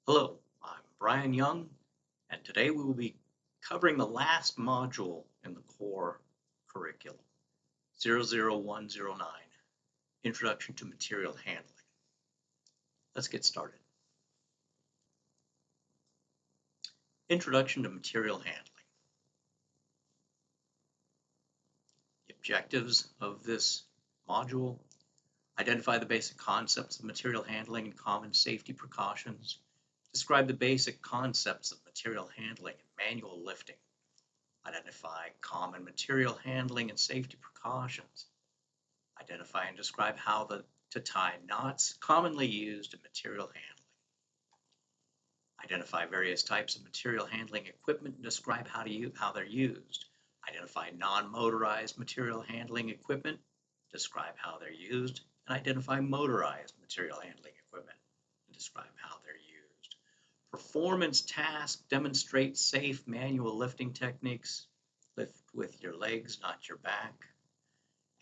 Hello, I'm Brian Young, and today we will be covering the last module in the core curriculum, 00109, Introduction to Material Handling. Let's get started. Introduction to Material Handling. The objectives of this module: identify the basic concepts of material handling and common safety precautions, describe the basic concepts of material handling and manual lifting, identify common material handling and safety precautions, identify and describe how to tie knots commonly used in material handling, identify various types of material handling equipment and describe how they're used, identify non-motorized material handling equipment, describe how they're used, and identify motorized material handling equipment and describe how they're used. Performance task: demonstrate safe manual lifting techniques. Lift with your legs, not your back.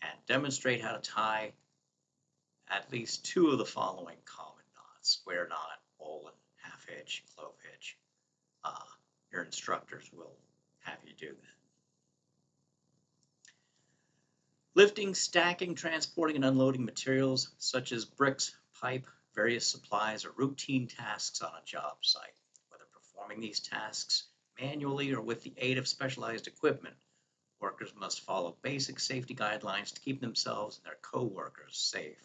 And demonstrate how to tie at least two of the following common knots: square knot, Bowline, half hitch, clove hitch. Your instructors will have you do that. Lifting, stacking, transporting, and unloading materials such as bricks, pipe, various supplies are routine tasks on a job site. Whether performing these tasks manually or with the aid of specialized equipment, workers must follow basic safety guidelines to keep themselves and their co-workers safe.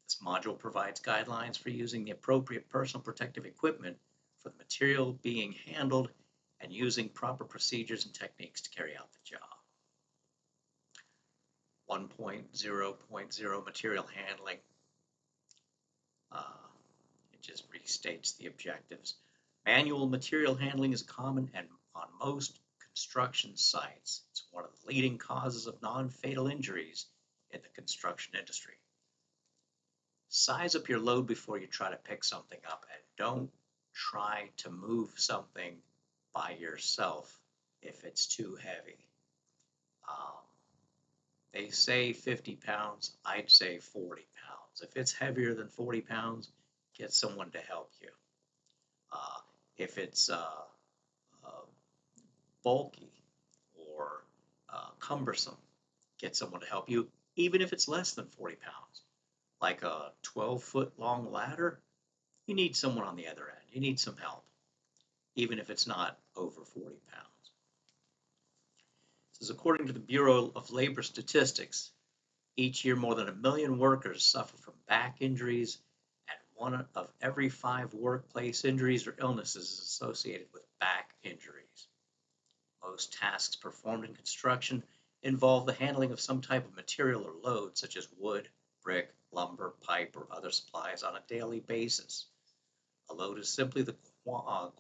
This module provides guidelines for using the appropriate personal protective equipment for the material being handled and using proper procedures and techniques to carry out the job. 1.0.0 Material Handling. It just restates the objectives. Manual material handling is common and on most construction sites. It's one of the leading causes of non-fatal injuries in the construction industry. Size up your load before you try to pick something up, and don't try to move something by yourself if it's too heavy. They say 50 pounds, I'd say 40 pounds. If it's heavier than 40 pounds, get someone to help you. If it's bulky or cumbersome, get someone to help you, even if it's less than 40 pounds. Like a 12-foot long ladder, you need someone on the other end. You need some help, even if it's not over 40 pounds. This is according to the Bureau of Labor Statistics. Each year, more than 1 million workers suffer from back injuries, and 1 of every 5 workplace injuries or illnesses is associated with back injuries. Most tasks performed in construction involve the handling of some type of material or load, such as wood, brick, lumber, pipe, or other supplies on a daily basis. A load is simply the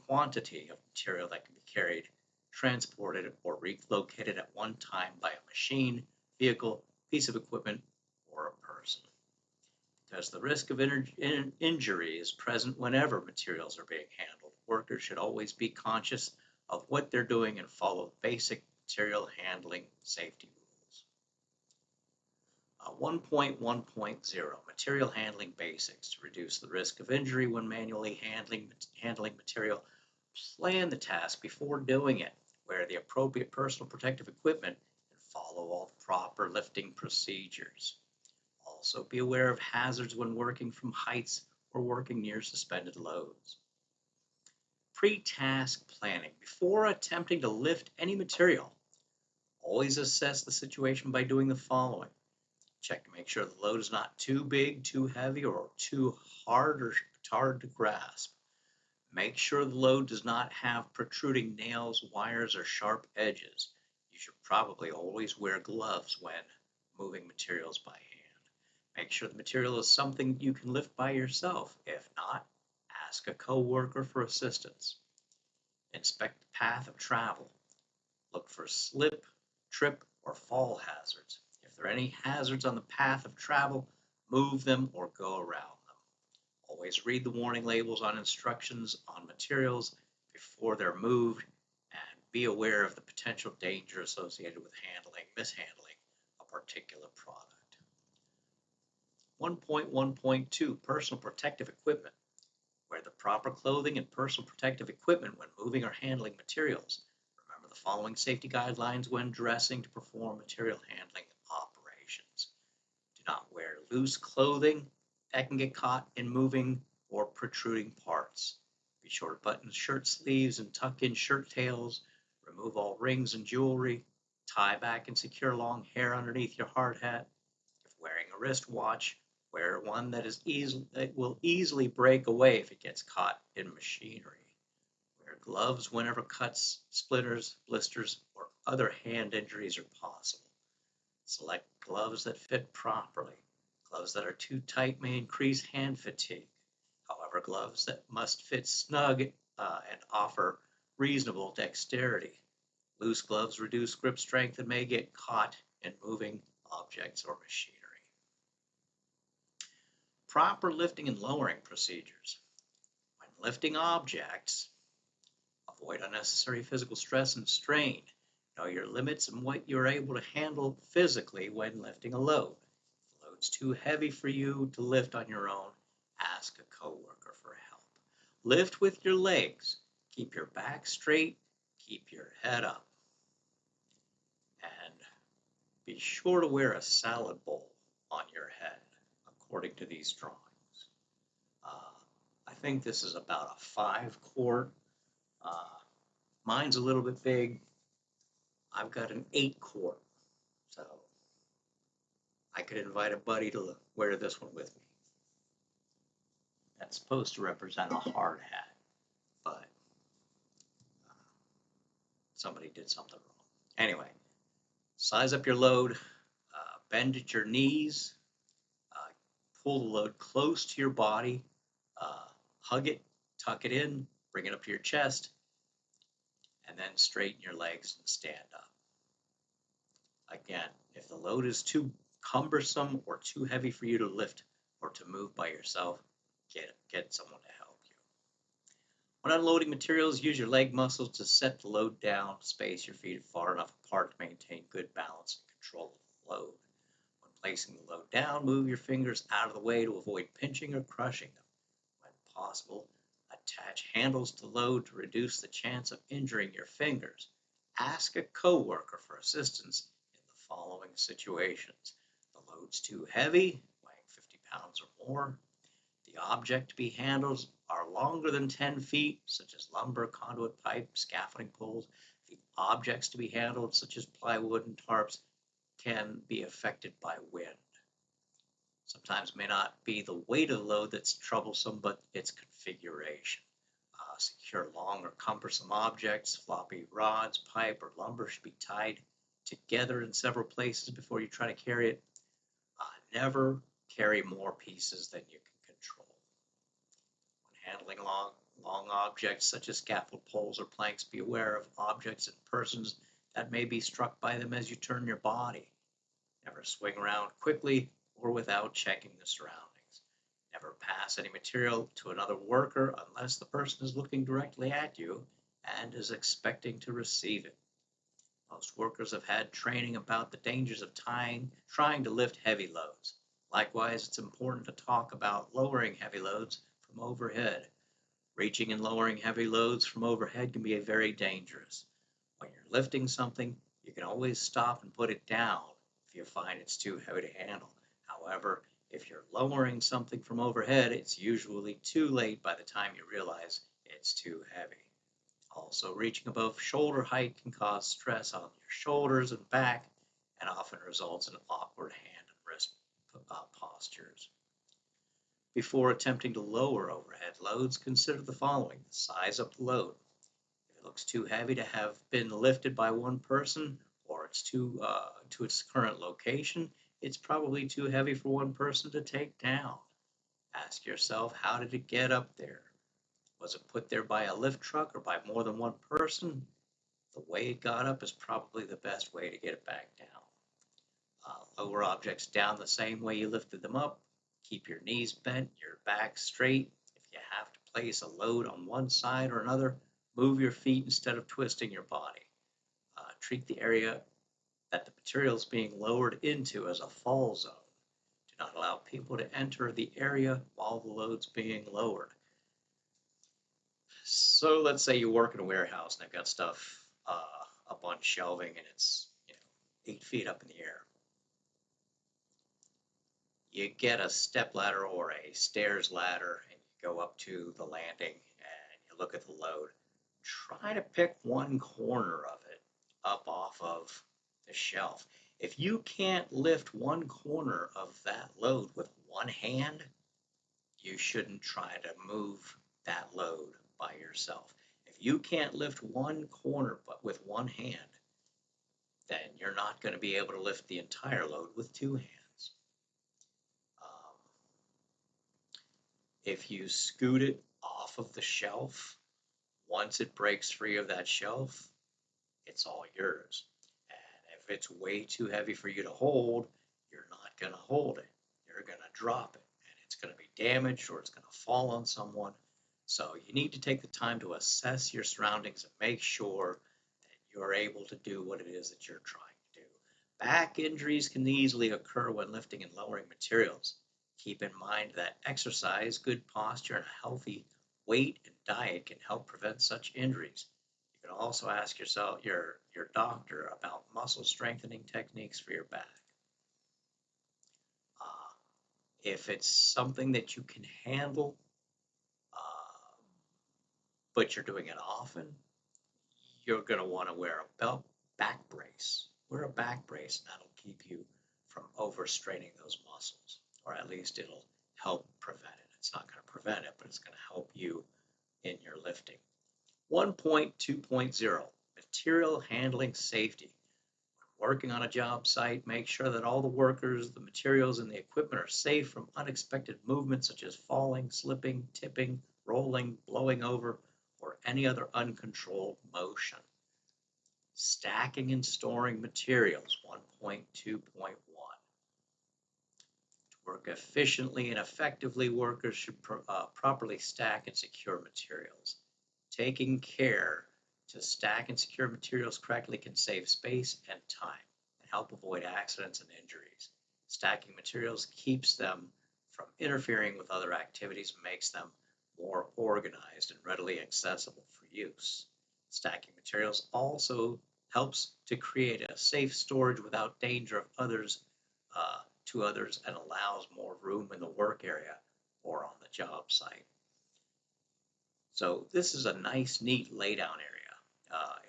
quantity of material that can be carried, transported, or relocated at one time by a machine, vehicle, piece of equipment, or a person. Because the risk of injury is present whenever materials are being handled, workers should always be conscious of what they're doing and follow basic material handling safety rules. 1.1.0 Material Handling Basics. To reduce the risk of injury when manually handling material, plan the task before doing it. Wear the appropriate personal protective equipment and follow all the proper lifting procedures. Also be aware of hazards when working from heights or working near suspended loads. Pre-task planning. Before attempting to lift any material, always assess the situation by doing the following. Check to make sure the load is not too big, too heavy, or too hard to grasp. Make sure the load does not have protruding nails, wires, or sharp edges. You should probably always wear gloves when moving materials by hand. Make sure the material is something you can lift by yourself. If not, ask a co-worker for assistance. Inspect the path of travel. Look for slip, trip, or fall hazards. If there are any hazards on the path of travel, move them or go around them. Always read the warning labels on instructions on materials before they're moved, and be aware of the potential danger associated with mishandling a particular product. 1.1.2 Personal protective equipment. Wear the proper clothing and personal protective equipment when moving or handling materials. Remember the following safety guidelines when dressing to perform material handling operations. Do not wear loose clothing that can get caught in moving or protruding parts. Be sure to button shirt sleeves and tuck in shirt tails. Remove all rings and jewelry. Tie back and secure long hair underneath your hard hat. If wearing a wristwatch, wear one that will easily break away if it gets caught in machinery. Wear gloves whenever cuts, splinters, blisters, or other hand injuries are possible. Select gloves that fit properly. Gloves that are too tight may increase hand fatigue. However, gloves that must fit snug and offer reasonable dexterity. Loose gloves reduce grip strength and may get caught in moving objects or machinery. Proper lifting and lowering procedures. When lifting objects, avoid unnecessary physical stress and strain. Know your limits and what you're able to handle physically when lifting a load. If the load's too heavy for you to lift on your own, ask a coworker for help. Lift with your legs. Keep your back straight. Keep your head up. And be sure to wear a salad bowl on your head, according to these drawings. I think this is about a 5-quart. Mine's a little bit big. I've got an 8-quart, so I could invite a buddy to wear this one with me. That's supposed to represent a hard hat, but somebody did something wrong. Anyway, size up your load, bend at your knees, pull the load close to your body, hug it, tuck it in, bring it up to your chest, and then straighten your legs and stand up. Again, if the load is too cumbersome or too heavy for you to lift or to move by yourself, get someone to help you. When unloading materials, use your leg muscles to set the load down, space your feet far enough apart to maintain good balance and control of the load. When placing the load down, move your fingers out of the way to avoid pinching or crushing them. When possible, attach handles to load to reduce the chance of injuring your fingers. Ask a coworker for assistance in the following situations. The load's too heavy, weighing 50 pounds or more. The object to be handled are longer than 10 feet, such as lumber, conduit pipe, scaffolding poles. The objects to be handled, such as plywood and tarps, can be affected by wind. Sometimes it may not be the weight of the load that's troublesome, but its configuration. Secure long or cumbersome objects, floppy rods, pipe, or lumber should be tied together in several places before you try to carry it. Never carry more pieces than you can control. When handling long objects such as scaffold poles or planks, be aware of objects and persons that may be struck by them as you turn your body. Never swing around quickly or without checking the surroundings. Never pass any material to another worker unless the person is looking directly at you and is expecting to receive it. Most workers have had training about the dangers of trying to lift heavy loads. Likewise, it's important to talk about lowering heavy loads from overhead. Reaching and lowering heavy loads from overhead can be very dangerous. When you're lifting something, you can always stop and put it down if you find it's too heavy to handle. However, if you're lowering something from overhead, it's usually too late by the time you realize it's too heavy. Also, reaching above shoulder height can cause stress on your shoulders and back and often results in awkward hand and wrist postures. Before attempting to lower overhead loads, consider the following. Size up the load. If it looks too heavy to have been lifted by one person or it's to its current location, it's probably too heavy for one person to take down. Ask yourself, how did it get up there? Was it put there by a lift truck or by more than one person? The way it got up is probably the best way to get it back down. Lower objects down the same way you lifted them up. Keep your knees bent, your back straight. If you have to place a load on one side or another, move your feet instead of twisting your body. Treat the area that the material is being lowered into as a fall zone. Do not allow people to enter the area while the load's being lowered. So let's say you work in a warehouse and they've got stuff up on shelving and it's 8 feet up in the air. You get a step ladder or a stairs ladder and you go up to the landing and you look at the load. Try to pick one corner of it up off of the shelf. If you can't lift one corner of that load with one hand, you shouldn't try to move that load by yourself. If you can't lift one corner but with one hand, then you're not going to be able to lift the entire load with two hands. Um, if you scoot it off of the shelf, once it breaks free of that shelf, it's all yours. And if it's way too heavy for you to hold, you're not going to hold it. You're going to drop it and it's going to be damaged or it's going to fall on someone. So you need to take the time to assess your surroundings and make sure that you're able to do what it is that you're trying to do. Back injuries can easily occur when lifting and lowering materials. Keep in mind that exercise, good posture, and a healthy weight and diet can help prevent such injuries. You can also ask your doctor about muscle strengthening techniques for your back. Uh, if it's something that you can handle, uh, but you're doing it often, you're going to want to wear a belt back brace. Wear a back brace, and that'll keep you from overstraining those muscles, or at least it'll help prevent it. It's not going to prevent it, but it's going to help you in your lifting. 1.2.0 Material Handling Safety. When working on a job site, make sure that all the workers, the materials, and the equipment are safe from unexpected movements such as falling, slipping, tipping, rolling, blowing over, or any other uncontrolled motion. Stacking and storing materials. 1.2.1 To work efficiently and effectively, workers should properly stack and secure materials. Taking care to stack and secure materials correctly can save space and time and help avoid accidents and injuries. Stacking materials keeps them from interfering with other activities and makes them more organized and readily accessible for use. Stacking materials also helps to create a safe storage without danger of to others and allows more room in the work area or on the job site. So this is a nice, neat laydown area.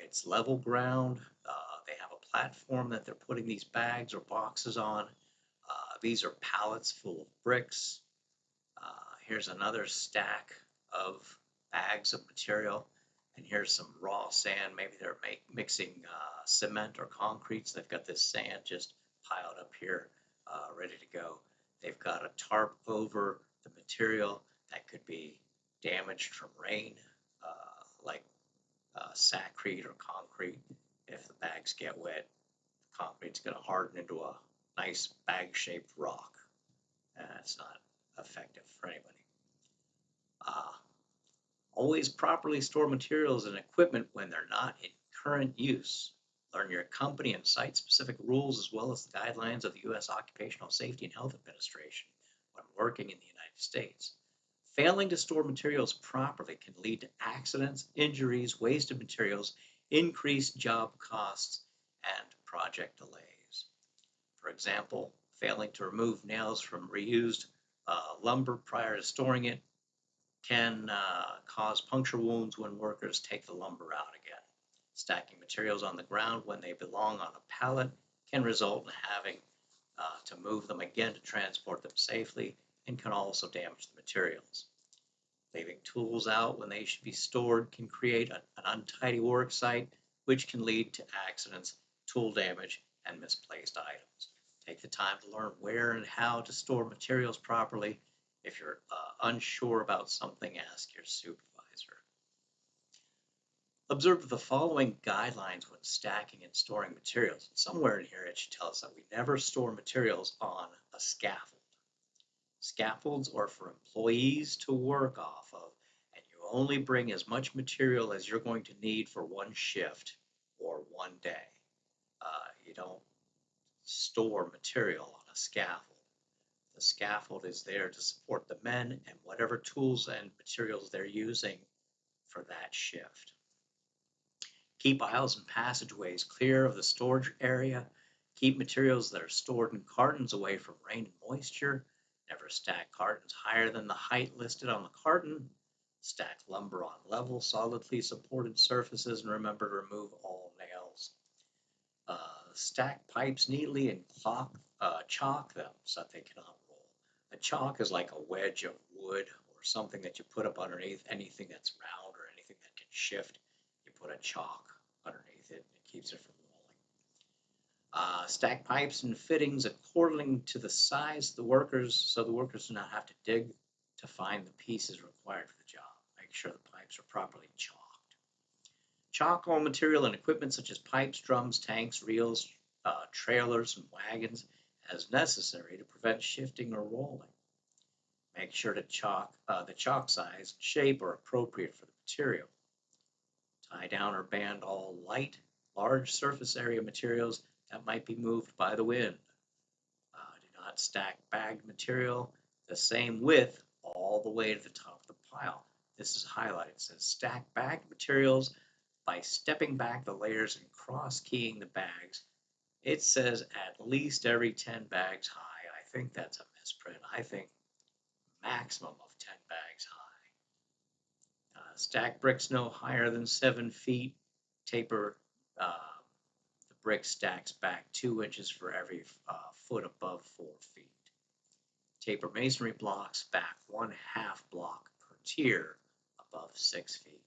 It's level ground. They have a platform that they're putting these bags or boxes on. These are pallets full of bricks. Here's another stack of bags of material. And here's some raw sand. Maybe they're mixing cement or concrete. So they've got this sand just piled up here, ready to go. They've got a tarp over the material that could be damaged from rain, like saccrete or concrete. If the bags get wet, the concrete's going to harden into a nice bag-shaped rock. It's not effective for anybody. Uh, Always properly store materials and equipment when they're not in current use. Learn your company and site-specific rules as well as the guidelines of the U.S. Occupational Safety and Health Administration when working in the United States. Failing to store materials properly can lead to accidents, injuries, wasted materials, increased job costs, and project delays. For example, failing to remove nails from reused lumber prior to storing it can cause puncture wounds when workers take the lumber out again. Stacking materials on the ground when they belong on a pallet can result in having to move them again to transport them safely and can also damage the materials. Leaving tools out when they should be stored can create an untidy work site, which can lead to accidents, tool damage, and misplaced items. Take the time to learn where and how to store materials properly. If you're unsure about something, ask your supervisor. Observe the following guidelines when stacking and storing materials. Somewhere in here it should tell us that we never store materials on a scaffold. Scaffolds are for employees to work off of, and you only bring as much material as you're going to need for one shift or one day. You don't store material on a scaffold. The scaffold is there to support the men and whatever tools and materials they're using for that shift. Keep aisles and passageways clear of the storage area. Keep materials that are stored in cartons away from rain and moisture. Never stack cartons higher than the height listed on the carton. Stack lumber on level, solidly supported surfaces, and remember to remove all nails. Stack pipes neatly and chalk them so that they cannot roll. A chalk is like a wedge of wood or something that you put up underneath anything that's round or anything that can shift. You put a chalk underneath it and it keeps it from rolling. Stack pipes and fittings according to the size of the workers so the workers do not have to dig to find the pieces required for the job. Make sure the pipes are properly chalked. Chalk all material and equipment such as pipes, drums, tanks, reels, trailers, and wagons as necessary to prevent shifting or rolling. Make sure to the chalk size and shape are appropriate for the material. Tie down or band all light, large surface area materials that might be moved by the wind. Do not stack bagged material the same width all the way to the top of the pile. This is highlighted. It says stack bagged materials by stepping back the layers and cross-keying the bags. It says at least every 10 bags high. I think that's a misprint. I think maximum of 10 bags high. Stack bricks no higher than 7 feet. Taper the brick stacks back 2 inches for every foot above 4 feet. Taper masonry blocks back 1/2 block per tier above 6 feet.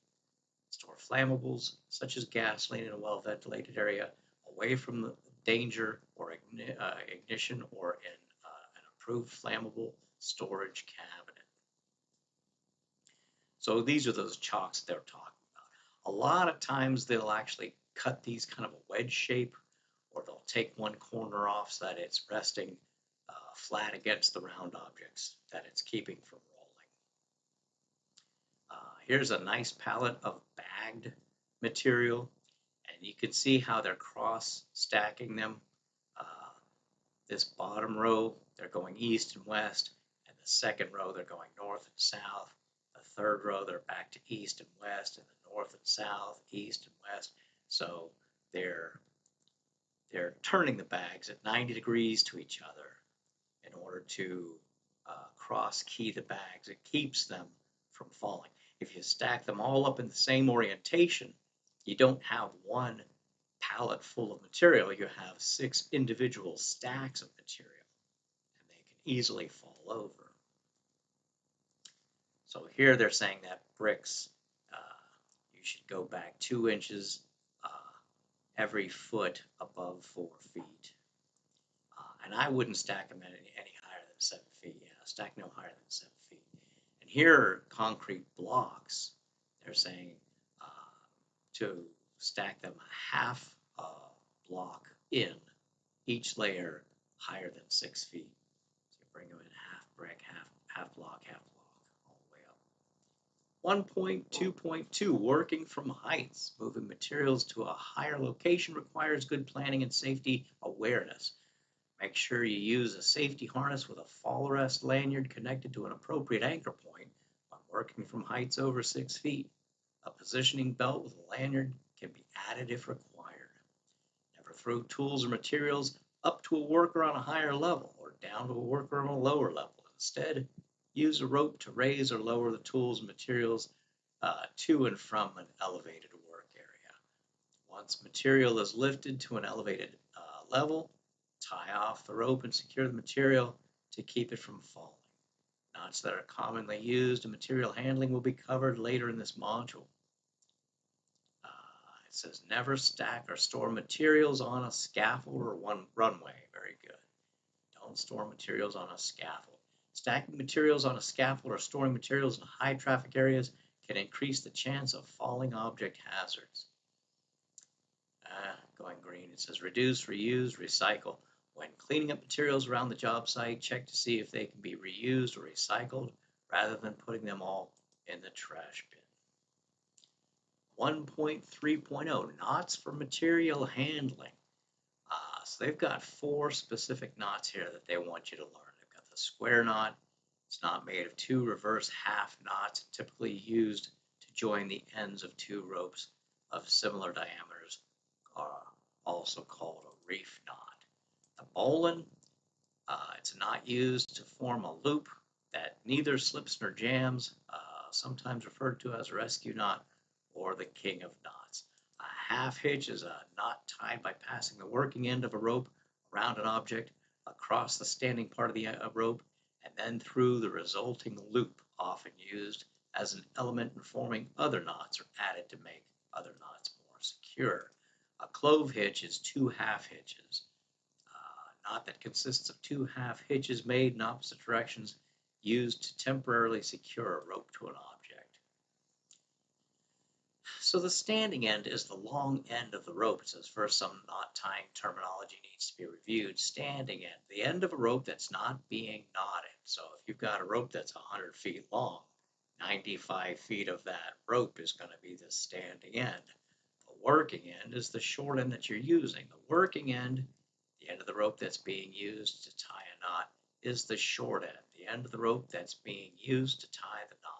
Store flammables such as gasoline in a well-ventilated area away from the danger or ignition or in an approved flammable storage cabinet. So these are those chalks they're talking about. A lot of times they'll actually cut these kind of a wedge shape, or they'll take one corner off so that it's resting flat against the round objects that it's keeping from rolling. Here's a nice palette of bagged material, and you can see how they're cross stacking them. This bottom row, they're going east and west, and the second row, they're going north and south. The third row, they're back to east and west, and the north and south, east and west. So they're turning the bags at 90 degrees to each other in order to cross key the bags. It keeps them from falling. If you stack them all up in the same orientation, you don't have one pallet full of material. You have 6 individual stacks of material, and they can easily fall over. So here they're saying that bricks, you should go back 2 inches every foot above 4 feet. And I wouldn't stack them any higher than 7 feet. Yeah, stack no higher than 7 feet. And here are concrete blocks. They're saying to stack them a 1/2 block in, each layer higher than 6 feet. So you bring them in 1/2 brick, half block, all the way up. 1.2.2, working from heights. Moving materials to a higher location requires good planning and safety awareness. Make sure you use a safety harness with a fall arrest lanyard connected to an appropriate anchor point when working from heights over 6 feet. A positioning belt with a lanyard can be added if required. Never throw tools or materials up to a worker on a higher level or down to a worker on a lower level. Instead, use a rope to raise or lower the tools and materials to and from an elevated work area. Once material is lifted to an elevated level, tie off the rope and secure the material to keep it from falling. Knots that are commonly used in material handling will be covered later in this module. It says never stack or store materials on a scaffold or one runway. Very good. Don't store materials on a scaffold. Stacking materials on a scaffold or storing materials in high traffic areas can increase the chance of falling object hazards. Going green, it says reduce, reuse, recycle. When cleaning up materials around the job site, check to see if they can be reused or recycled rather than putting them all in the trash bin. 1.3.0, knots for material handling. So they've got 4 specific knots here that they want you to learn. They've got the square knot. It's not made of 2 reverse half knots, typically used to join the ends of two ropes of similar diameters are also called a reef knot. The bowline, it's a knot used to form a loop that neither slips nor jams, sometimes referred to as a rescue knot or the king of knots. A half hitch is a knot tied by passing the working end of a rope around an object, across the standing part of the rope, and then through the resulting loop, often used as an element in forming other knots or added to make other knots more secure. A clove hitch is two half hitches, a knot that consists of two half hitches made in opposite directions, used to temporarily secure a rope to an object. So the standing end is the long end of the rope. It says first some knot tying terminology needs to be reviewed. Standing end, the end of a rope that's not being knotted. So if you've got a rope that's 100 feet long, 95 feet of that rope is going to be the standing end. The working end is the short end that you're using. The working end, the end of the rope that's being used to tie a knot, is the short end, the end of the rope that's being used to tie the knot.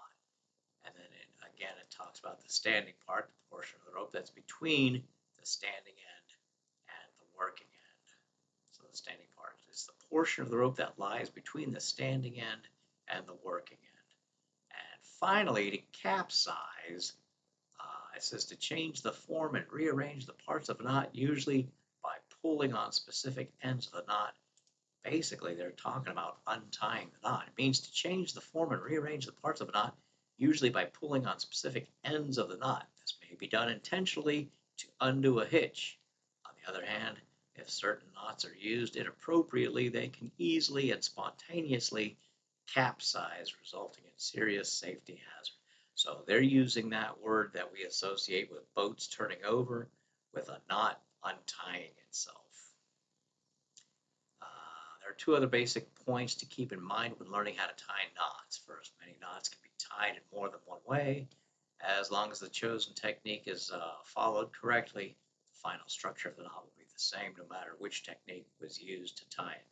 And then again, it talks about the standing part, the portion of the rope that's between the standing end and the working end. So the standing part is the portion of the rope that lies between the standing end and the working end. And finally, to capsize, it says to change the form and rearrange the parts of a knot, usually by pulling on specific ends of the knot. Basically, they're talking about untying the knot. It means to change the form and rearrange the parts of a knot, usually by pulling on specific ends of the knot. This may be done intentionally to undo a hitch. On the other hand, if certain knots are used inappropriately, they can easily and spontaneously capsize, resulting in serious safety hazard. So they're using that word that we associate with boats turning over with a knot untying itself. There are two other basic points to keep in mind when learning how to tie knots. First, many knots can be tied in more than one way. As long as the chosen technique is followed correctly, the final structure of the knot will be the same no matter which technique was used to tie it.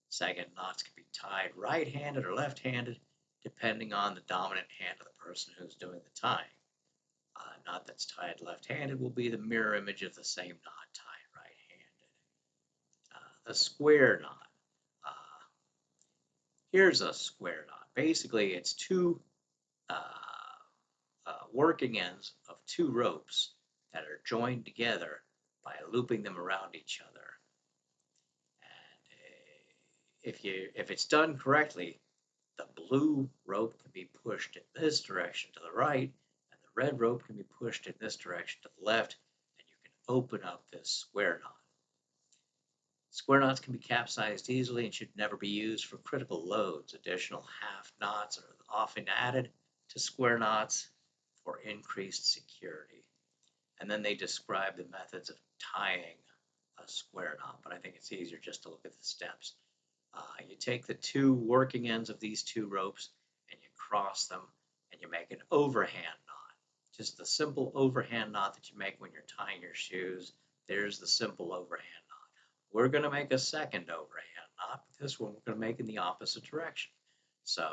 Second, knots can be tied right-handed or left-handed, depending on the dominant hand of the person who's doing the tying. A knot that's tied left-handed will be the mirror image of the same knot tied right-handed. The square knot. Here's a square knot. Basically, it's two working ends of two ropes that are joined together by looping them around each other. And if it's done correctly, the blue rope can be pushed in this direction to the right, and the red rope can be pushed in this direction to the left, and you can open up this square knot. Square knots can be capsized easily and should never be used for critical loads. Additional half knots are often added to square knots for increased security. And then they describe the methods of tying a square knot, but I think it's easier just to look at the steps. You take the two working ends of these two ropes and you cross them and you make an overhand knot. Just the simple overhand knot that you make when you're tying your shoes. There's the simple overhand knot. We're going to make a second overhand knot, but this one we're going to make in the opposite direction. So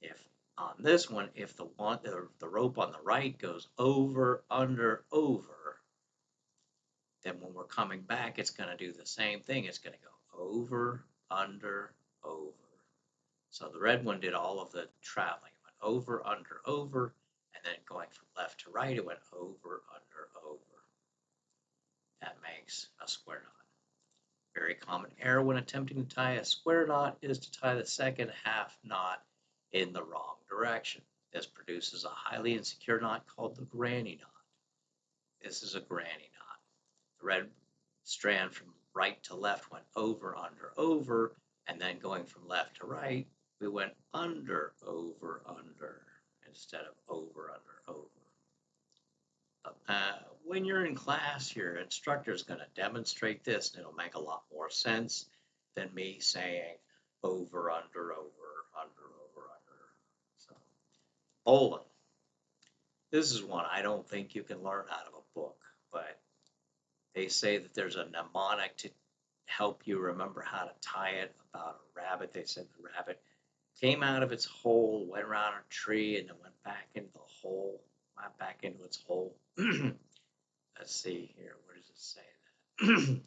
if on this one, if the rope on the right goes over, under, over, then when we're coming back, it's going to do the same thing. It's going to go over, under, over. So the red one did all of the traveling. It went over, under, over, and then going from left to right, it went over, under, over. That makes a square knot. Very common error when attempting to tie a square knot is to tie the second half knot in the wrong direction. This produces a highly insecure knot called the granny knot. This is a granny knot. The red strand from right to left went over, under, over, and then going from left to right, we went under, over, under, instead of over, under, over. When you're in class, your instructor is going to demonstrate this, and it'll make a lot more sense than me saying over, under, over, under, over, under. So, bowline. This is one I don't think you can learn out of a book, but they say that there's a mnemonic to help you remember how to tie it about a rabbit. They said the rabbit came out of its hole, went around a tree, and then went back into the hole, went back into its hole. Let's see here. Where does it say that?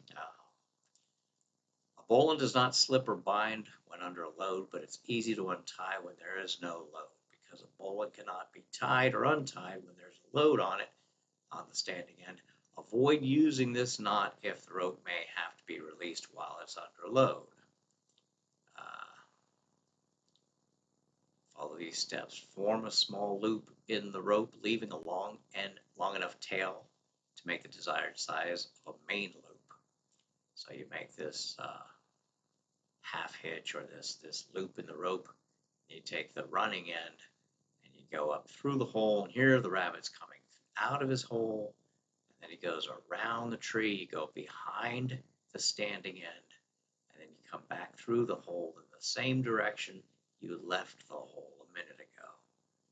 A bowline does not slip or bind when under a load, but it's easy to untie when there is no load, because a bowline cannot be tied or untied when there's a load on it on the standing end. Avoid using this knot if the rope may have to be released while it's under load. Follow these steps. Form a small loop in the rope, leaving a long enough tail to make the desired size of a main loop. So you make this half hitch, or this loop in the rope. You take the running end and you go up through the hole, and here the rabbit's coming out of his hole, and then he goes around the tree. You go behind the standing end, and then you come back through the hole in the same direction you left the hole a minute ago.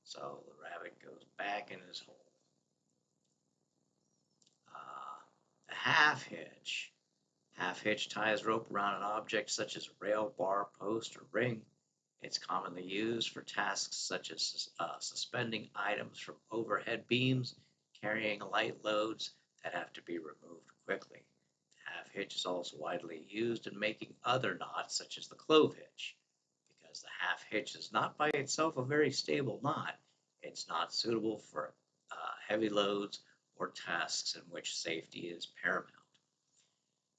So the rabbit goes back in his hole. The half hitch. Half hitch ties rope around an object such as a rail, bar, post, or ring. It's commonly used for tasks such as suspending items from overhead beams, carrying light loads that have to be removed quickly. The half hitch is also widely used in making other knots such as the clove hitch. Because the half hitch is not by itself a very stable knot, it's not suitable for heavy loads or tasks in which safety is paramount.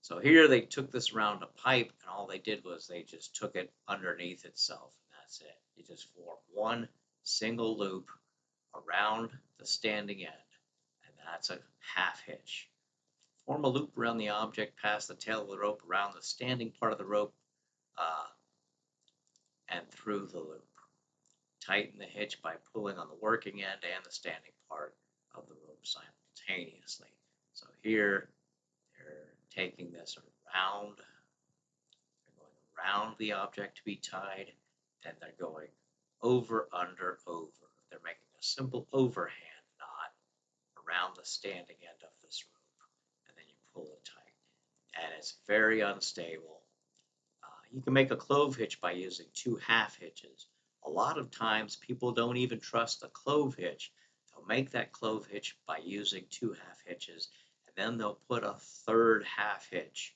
So here they took this around a pipe, and all they did was they just took it underneath itself, and that's it. You just form one single loop around the standing end, and that's a half hitch. Form a loop around the object, pass the tail of the rope around the standing part of the rope and through the loop. Tighten the hitch by pulling on the working end and the standing part of the rope simultaneously. So here they're taking this around, they're going around the object to be tied, then they're going over, under, over. They're making a simple overhand knot around the standing end of this rope, and then you pull it tight. And it's very unstable. You can make a clove hitch by using 2 half hitches. A lot of times people don't even trust the clove hitch. They'll make that clove hitch by using 2 half hitches, and then they'll put a 3rd half hitch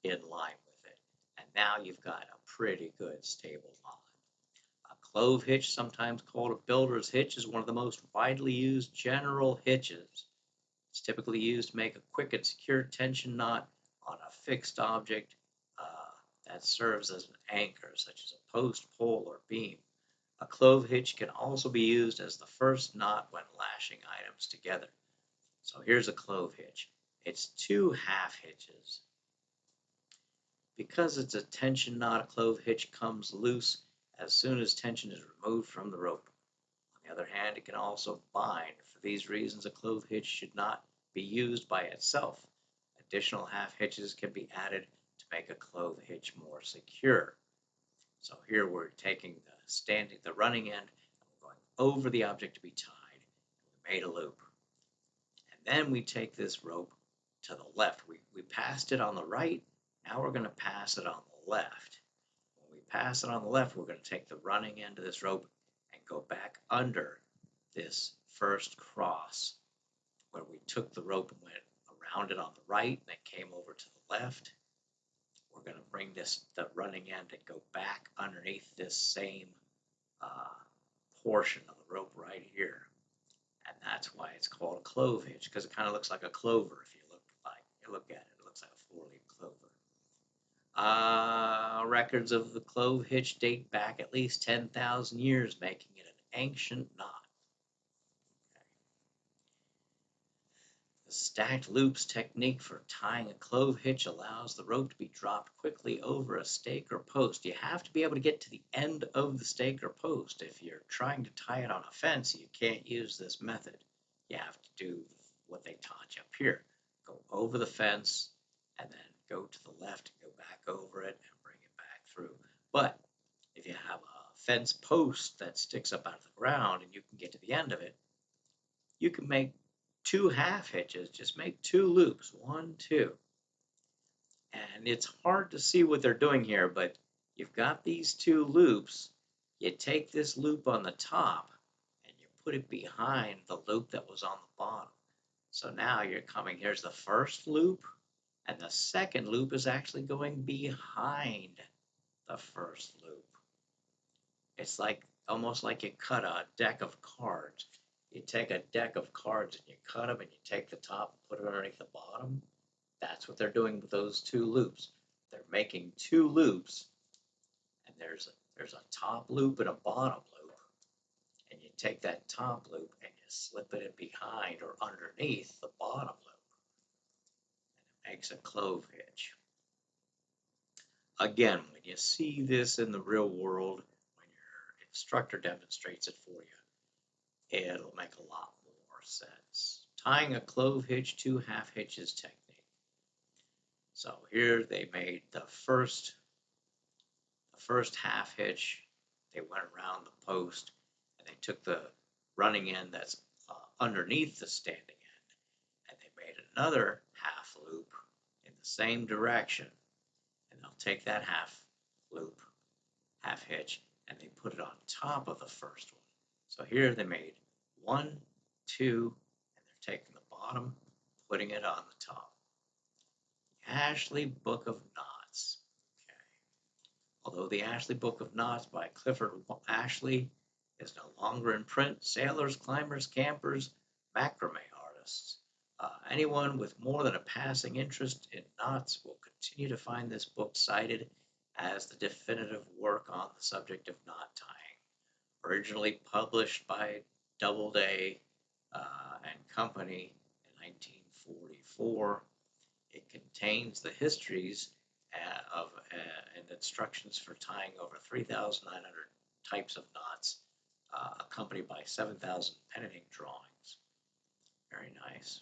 in line with it. And now you've got a pretty good stable knot. A clove hitch, sometimes called a builder's hitch, is one of the most widely used general hitches. It's typically used to make a quick and secure tension knot on a fixed object that serves as an anchor, such as a post, pole, or beam. A clove hitch can also be used as the first knot when lashing items together. So here's a clove hitch. It's 2 half hitches. Because it's a tension knot, a clove hitch comes loose as soon as tension is removed from the rope. On the other hand, it can also bind. For these reasons, a clove hitch should not be used by itself. Additional half hitches can be added to make a clove hitch more secure. So here we're taking the running end, and we're going over the object to be tied. We made a loop. And then we take this rope to the left. We passed it on the right. Now we're going to pass it on the left. When we pass it on the left, we're going to take the running end of this rope and go back under this first cross where we took the rope and went around it on the right and then came over to the left. We're going to bring the running end and go back underneath this same portion of the rope right here. And that's why it's called a clove hitch, because it kind of looks like a clover if you look at it. It looks like a 4-leaf clover. Records of the clove hitch date back at least 10,000 years, making it an ancient knot. The stacked loops technique for tying a clove hitch allows the rope to be dropped quickly over a stake or post. You have to be able to get to the end of the stake or post. If you're trying to tie it on a fence, you can't use this method. You have to do what they taught you up here. Go over the fence and then go to the left and go back over it and bring it back through. But if you have a fence post that sticks up out of the ground and you can get to the end of it, you can make 2 half hitches. Just make 2 loops, 1, 2. And it's hard to see what they're doing here, but you've got these 2 loops. You take this loop on the top and you put it behind the loop that was on the bottom. So now you're coming, here's the first loop, and the second loop is actually going behind the first loop. It's like almost like you cut a deck of cards. You take a deck of cards and you cut them and you take the top and put it underneath the bottom. That's what they're doing with those two loops. They're making two loops, and there's a top loop and a bottom loop. And you take that top loop and you slip it in behind or underneath the bottom loop. And it makes a clove hitch. Again, when you see this in the real world, when your instructor demonstrates it for you, it'll make a lot more sense. Tying a clove hitch to half hitches technique. So here they made the first half hitch. They went around the post and they took the running end that's underneath the standing end, and they made another half loop in the same direction. And they'll take that half loop, half hitch, and they put it on top of the first one. So here they made 1, 2, and they're taking the bottom, putting it on the top. Ashley Book of Knots. Okay. Although the Ashley Book of Knots by Clifford Ashley is no longer in print, sailors, climbers, campers, macrame artists, anyone with more than a passing interest in knots will continue to find this book cited as the definitive work on the subject of knot tying. Originally published by Doubleday and Company in 1944, it contains the histories and instructions for tying over 3,900 types of knots, accompanied by 7,000 pen and ink drawings. Very nice.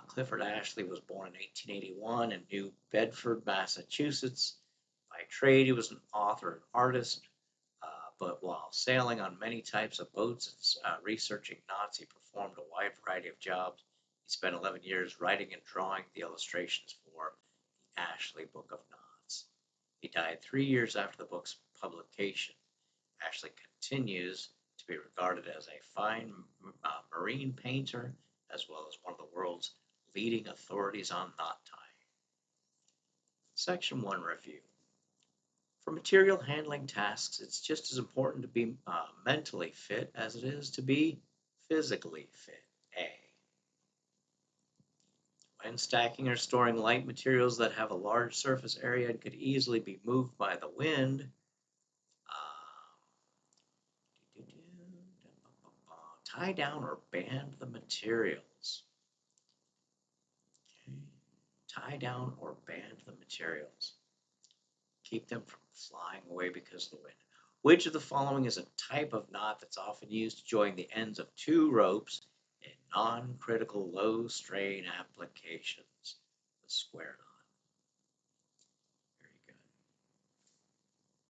Clifford Ashley was born in 1881 in New Bedford, Massachusetts. By trade, he was an author and artist, but while sailing on many types of boats and researching knots, he performed a wide variety of jobs. He spent 11 years writing and drawing the illustrations for the Ashley Book of Knots. He died 3 years after the book's publication. Ashley continues to be regarded as a fine marine painter, as well as one of the world's leading authorities on knot tying. Section 1 review. For material handling tasks, it's just as important to be mentally fit as it is to be physically fit. A. When stacking or storing light materials that have a large surface area and could easily be moved by the wind, tie down or band the materials. Okay. Tie down or band the materials. Keep them from flying away because of the wind. Which of the following is a type of knot that's often used to join the ends of two ropes in non-critical low strain applications? The square knot.